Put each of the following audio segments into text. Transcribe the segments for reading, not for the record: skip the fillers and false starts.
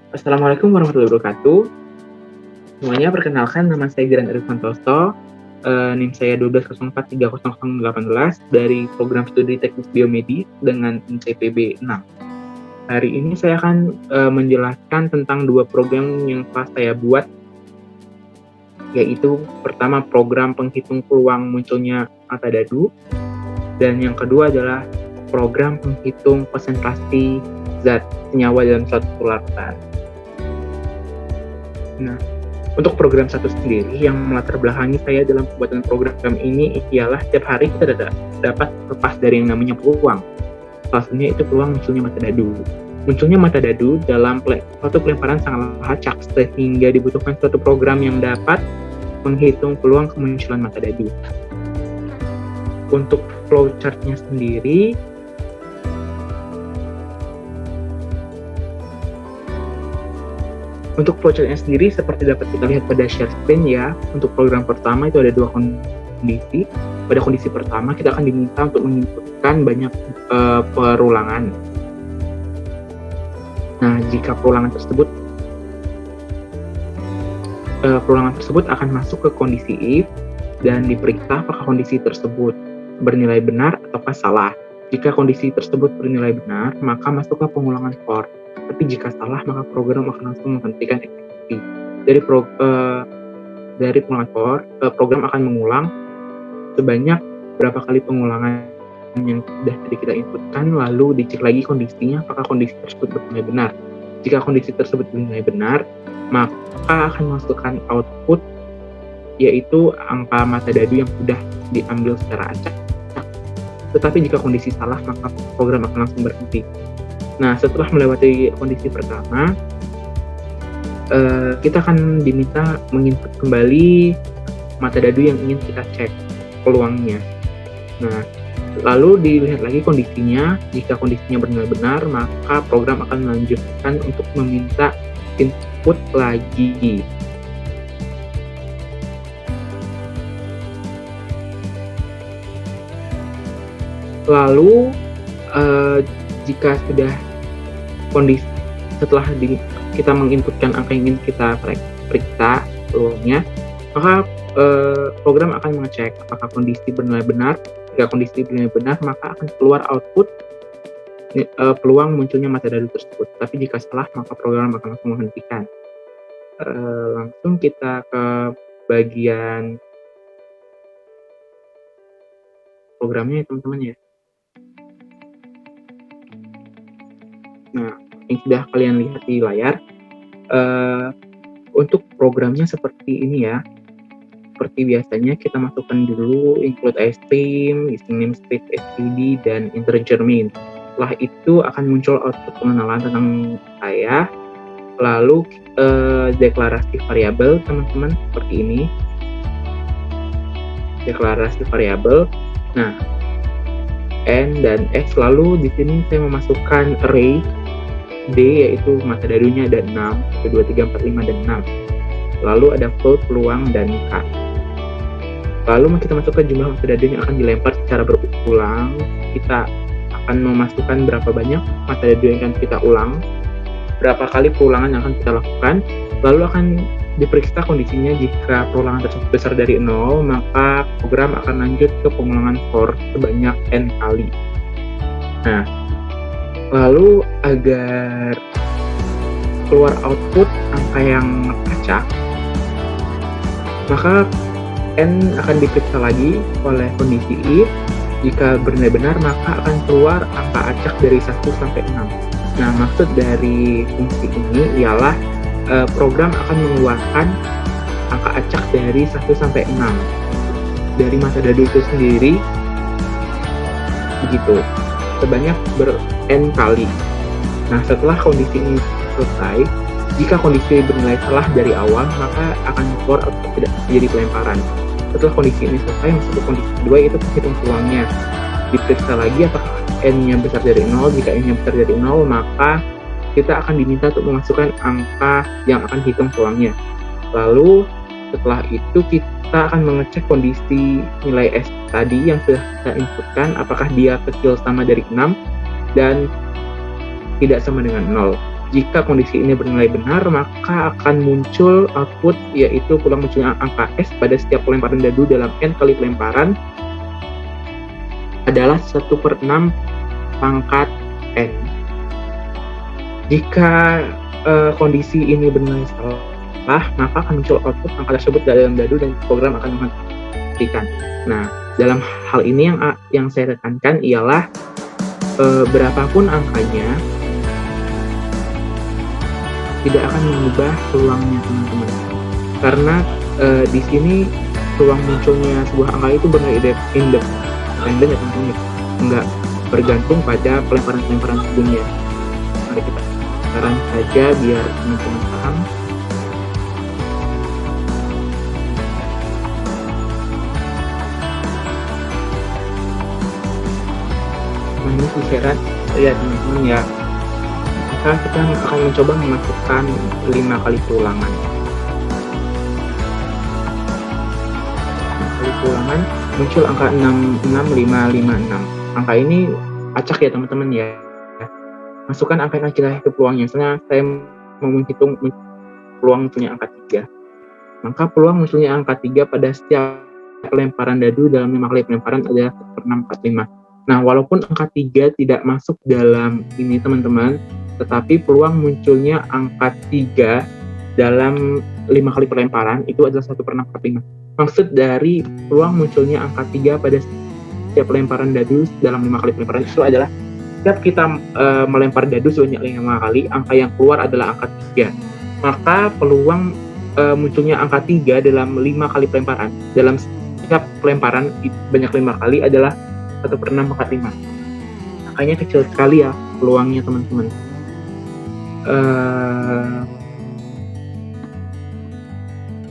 Assalamualaikum warahmatullahi wabarakatuh. Semuanya perkenalkan nama saya Giran Arif Santoso, NIM saya 1204300818 dari program studi teknik biomedis dengan NCPB 6. Hari ini saya akan menjelaskan tentang dua program yang telah saya buat, yaitu pertama program penghitung peluang munculnya mata dadu, dan yang kedua adalah program penghitung konsentrasi zat senyawa dalam suatu larutan. Nah, untuk program satu sendiri yang melatar belakangi saya dalam pembuatan program ini ialah setiap hari kita dapat lepas dari yang namanya peluang. Salah satunya itu peluang munculnya mata dadu. Munculnya mata dadu dalam suatu pelemparan sangatlah acak sehingga dibutuhkan suatu program yang dapat menghitung peluang kemunculan mata dadu. Untuk flowchart-nya sendiri, untuk flowchart-nya sendiri seperti dapat kita lihat pada share screen ya. Untuk program pertama itu ada dua kondisi. Pada kondisi pertama kita akan diminta untuk menginputkan banyak perulangan. Nah, jika perulangan tersebut akan masuk ke kondisi if dan diperiksa apakah kondisi tersebut bernilai benar ataukah salah. Jika kondisi tersebut bernilai benar, maka masuklah pengulangan for. Tapi jika salah, maka program akan langsung menghentikan eksekusi. Dari pengulangan for, program akan mengulang sebanyak berapa kali pengulangan yang sudah tadi kita inputkan, lalu dicek lagi kondisinya apakah kondisi tersebut bernilai benar. Jika kondisi tersebut bernilai benar, maka akan masukkan output, yaitu angka mata dadu yang sudah diambil secara acak. Tetapi jika kondisi salah, maka program akan langsung berhenti. Nah, setelah melewati kondisi pertama, kita akan diminta menginput kembali mata dadu yang ingin kita cek peluangnya. Nah, lalu dilihat lagi kondisinya. Jika kondisinya bernilai benar, maka program akan melanjutkan untuk meminta input lagi. Lalu jika sudah kondisi setelah kita menginputkan angka yang ingin kita periksa peluangnya, maka program akan mengecek apakah kondisi bernilai benar. Jika kondisi bernilai benar, maka akan keluar output peluang munculnya mata dadu tersebut. Tapi jika salah, maka program akan langsung menghentikan. Langsung kita ke bagian programnya ya teman-teman ya. Nah, yang sudah kalian lihat di layar, untuk programnya seperti ini ya. Seperti biasanya kita masukkan dulu include iStream, using namespace std, dan integer main. Setelah itu akan muncul output pengenalan tentang saya. Lalu deklarasi variabel teman-teman seperti ini. Deklarasi variabel. Nah, N dan X, lalu di sini saya memasukkan array D, yaitu mata dadunya ada 6, 1, 2, 3, 4, 5, dan 6. Lalu ada float, peluang, dan K. Lalu kita masukkan jumlah mata dadu yang akan dilempar secara berulang. Kita akan memasukkan berapa banyak mata dadu yang akan kita ulang, berapa kali perulangan yang akan kita lakukan. Lalu akan diperiksa kondisinya. Jika perulangan tersebut besar dari 0, maka program akan lanjut ke pengulangan for sebanyak N kali. Nah, lalu agar keluar output angka yang acak, maka N akan diperiksa lagi oleh kondisi if. Jika benar-benar, maka akan keluar angka acak dari 1 sampai 6. Nah, maksud dari fungsi ini ialah program akan mengeluarkan angka acak dari 1 sampai 6 dari mata dadu itu sendiri, begitu, sebanyak N kali. Nah, setelah kondisi ini selesai, jika kondisi bernilai salah dari awal, maka akan keluar atau tidak terjadi pelemparan. Setelah kondisi ini selesai, masuk ke kondisi kedua, yaitu penghitung peluangnya. Diperiksa lagi apakah N-nya besar dari 0. Jika N-nya besar dari 0, maka kita akan diminta untuk memasukkan angka yang akan hitung peluangnya. Lalu setelah itu kita akan mengecek kondisi nilai S tadi yang sudah kita inputkan, apakah dia kecil sama dari 6 dan tidak sama dengan 0. Jika kondisi ini bernilai benar, maka akan muncul output, yaitu peluang munculnya angka S pada setiap pelemparan dadu dalam N kali pelemparan adalah 1/6 pangkat N. Jika kondisi ini bernilai salah, maka akan muncul output angka tersebut dalam dadu dan program akan menghentikan. Nah, dalam hal ini yang saya tekankan ialah berapapun angkanya tidak akan mengubah peluangnya, teman-teman. Karena di sini peluang munculnya sebuah angka itu bernilai independen ya, teman-teman. Enggak bergantung pada pelemparan-pelemparan sebelumnya. Mari kita sekarang saja biar teman-teman paham. Nah, ini syarat ya, teman-teman ya. Maka kita akan mencoba memasukkan 5 kali perulangan. 5 kali perulangan muncul angka 66556. Angka ini acak ya, teman-teman ya. Masukkan angka yang aja ke peluangnya. Misalnya saya mau menghitung peluang munculnya angka 3. Maka peluang munculnya angka 3 pada setiap pelemparan dadu dalam 5 kali pelemparan adalah 1/645. Nah, walaupun angka 3 tidak masuk dalam ini, teman-teman, tetapi peluang munculnya angka 3 dalam 5 kali pelemparan itu adalah 1/645. Maksud dari peluang munculnya angka 3 pada setiap pelemparan dadu dalam 5 kali pelemparan itu adalah setiap kita melempar dadu sebanyak 5 kali, angka yang keluar adalah angka 3. Maka peluang munculnya angka 3 dalam 5 kali pelemparan, dalam setiap pelemparan banyak 5 kali adalah 1/645. Angkanya kecil sekali ya peluangnya, teman-teman.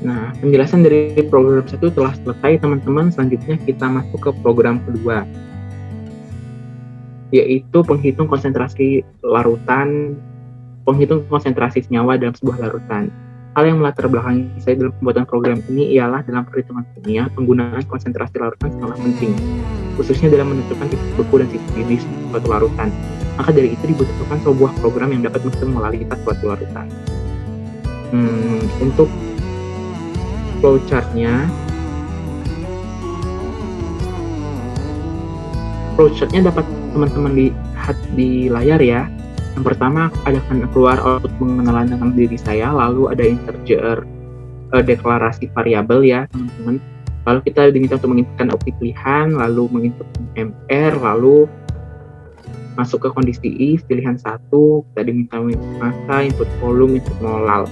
Nah, penjelasan dari program 1 telah selesai, teman-teman. Selanjutnya kita masuk ke program kedua, yaitu penghitung konsentrasi larutan, penghitung konsentrasi senyawa dalam sebuah larutan. Hal yang melatar belakangi saya dalam pembuatan program ini ialah dalam perhitungan kimia, penggunaan konsentrasi larutan sangatlah penting, khususnya dalam menentukan tipe beku dan tipe di suatu larutan. Maka dari itu dibutuhkan sebuah program yang dapat menghitung molaritas suatu larutan. Untuk flowchart-nya dapat teman-teman lihat di layar ya. Yang pertama akan keluar output pengenalan tentang diri saya, lalu ada integer deklarasi variabel ya, teman-teman. Lalu kita diminta untuk menginputkan opsi pilihan, lalu menginput MR, lalu masuk ke kondisi if, pilihan 1, kita diminta input massa, input volume, input molal.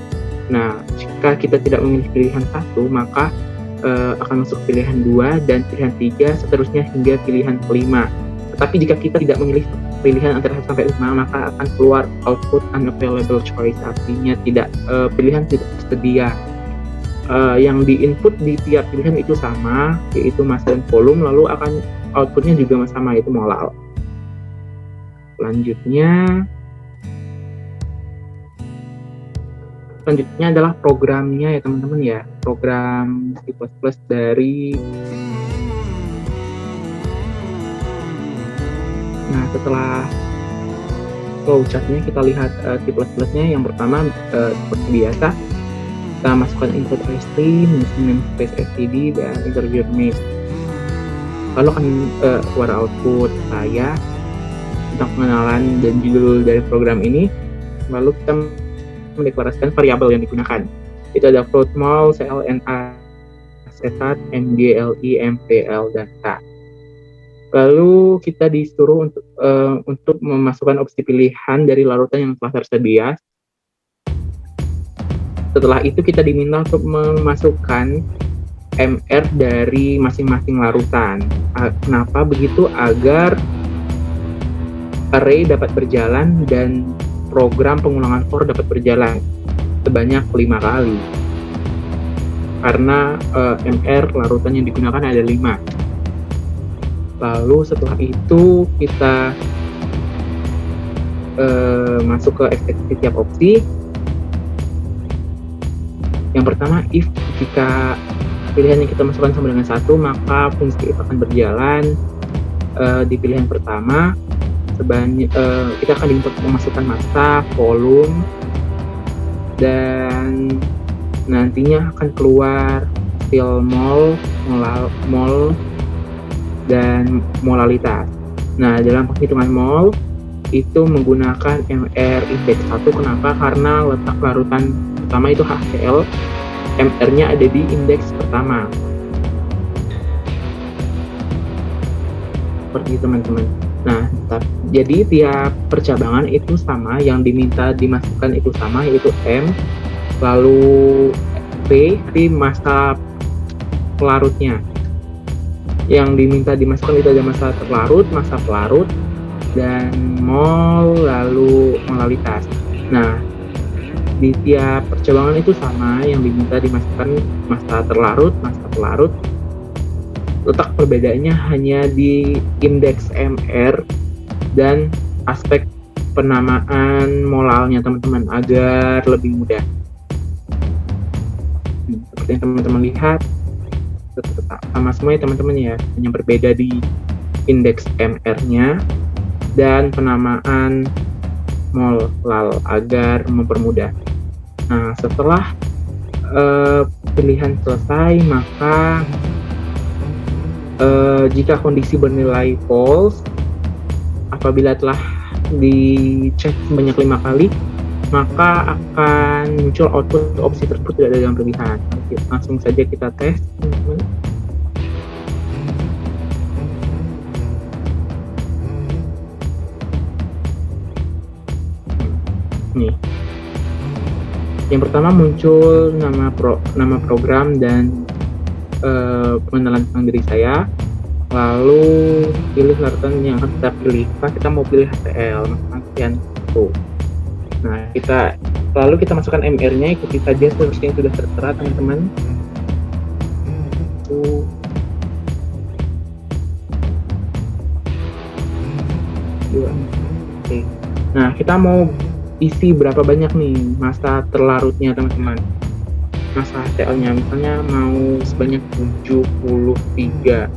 Nah, jika kita tidak memilih pilihan 1, maka akan masuk pilihan 2 dan pilihan 3, seterusnya hingga pilihan kelima. Tetapi jika kita tidak memilih pilihan antara 1 sampai 5, maka akan keluar output unavailable choice, artinya pilihan tidak tersedia. Yang diinput di tiap pilihan itu sama, yaitu massa dan volume, lalu akan outputnya juga sama, yaitu molal. Selanjutnya adalah programnya ya, teman-teman ya. Program C++ dari Nah, setelah flowchart-nya kita lihat C++-nya. Yang pertama seperti biasa kita masukkan input stream, namespace std, dan integer main. Lalu akan keluar output saya tentang pengenalan dan judul dari program ini. Lalu kita mendeklarasikan variabel yang digunakan. Itu ada float, mol, clna, cetat, mgle, mpl, dan k. Lalu kita disuruh untuk memasukkan opsi pilihan dari larutan yang telah tersedia. Setelah itu kita diminta untuk memasukkan MR dari masing-masing larutan. Kenapa begitu? Agar array dapat berjalan dan program pengulangan for dapat berjalan sebanyak 5 kali. Karena MR larutan yang digunakan ada 5. Lalu setelah itu kita masuk ke eksekusi tiap opsi. Yang pertama, if jika pilihan yang kita masukkan sama dengan 1, maka fungsi if akan berjalan di pilihan pertama. kita akan diminta memasukkan massa, volume, dan nantinya akan keluar hasil mol, dan molalitas. Nah, dalam penghitungan mol itu menggunakan MR indeks 1. Kenapa? Karena letak larutan pertama itu HCl, MR-nya ada di indeks pertama. Seperti itu teman-teman. Nah, jadi tiap percabangan itu sama, yang diminta dimasukkan itu sama, yaitu M, lalu P di massa pelarutnya. Yang diminta dimasukkan itu ada massa terlarut, massa pelarut, dan mol, lalu molalitas. Nah, di tiap percabangan itu sama, yang diminta dimasukkan massa terlarut, massa pelarut. Letak perbedaannya hanya di indeks MR dan aspek penamaan molalnya teman-teman, agar lebih mudah. Seperti yang teman-teman lihat, sama semua ya teman-teman ya, hanya berbeda di indeks MR-nya dan penamaan molal agar mempermudah. Nah, setelah pilihan selesai, maka jika kondisi bernilai false, apabila telah dicek sebanyak 5 kali, maka akan muncul output opsi tersebut tidak ada dalam pilihan. Langsung saja kita tes, teman-teman. Nih, yang pertama muncul nama program dan pengenalan tentang diri saya, lalu pilih larutan yang akan kita pilih. Kita mau pilih HCl, sekian itu. Nah, lalu kita masukkan MR-nya, ikuti saja seperti yang sudah tertera teman-teman. Oke. Nah, kita mau isi berapa banyak nih massa terlarutnya teman-teman. Massa HCl-nya misalnya mau sebanyak 73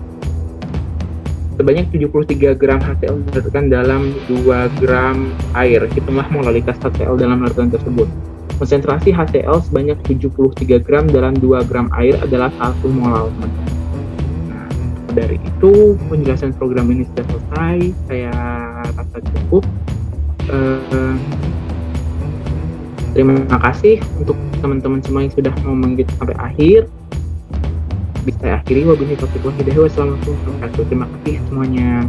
gram HCl dilarutkan dalam 2 gram air. Hitunglah molalitas HCl dalam larutan tersebut. Konsentrasi HCl sebanyak 73 gram dalam 2 gram air adalah 1 molal. Nah, dari itu penjelasan program ini sudah selesai. Saya rasa cukup. Terima kasih untuk teman-teman semua yang sudah mau mengikuti sampai akhir. Bisa saya akhiri. Wabillahi taufiq wal hidayah. Wassalamualaikum warahmatullahi wabarakatuh. Terima kasih semuanya.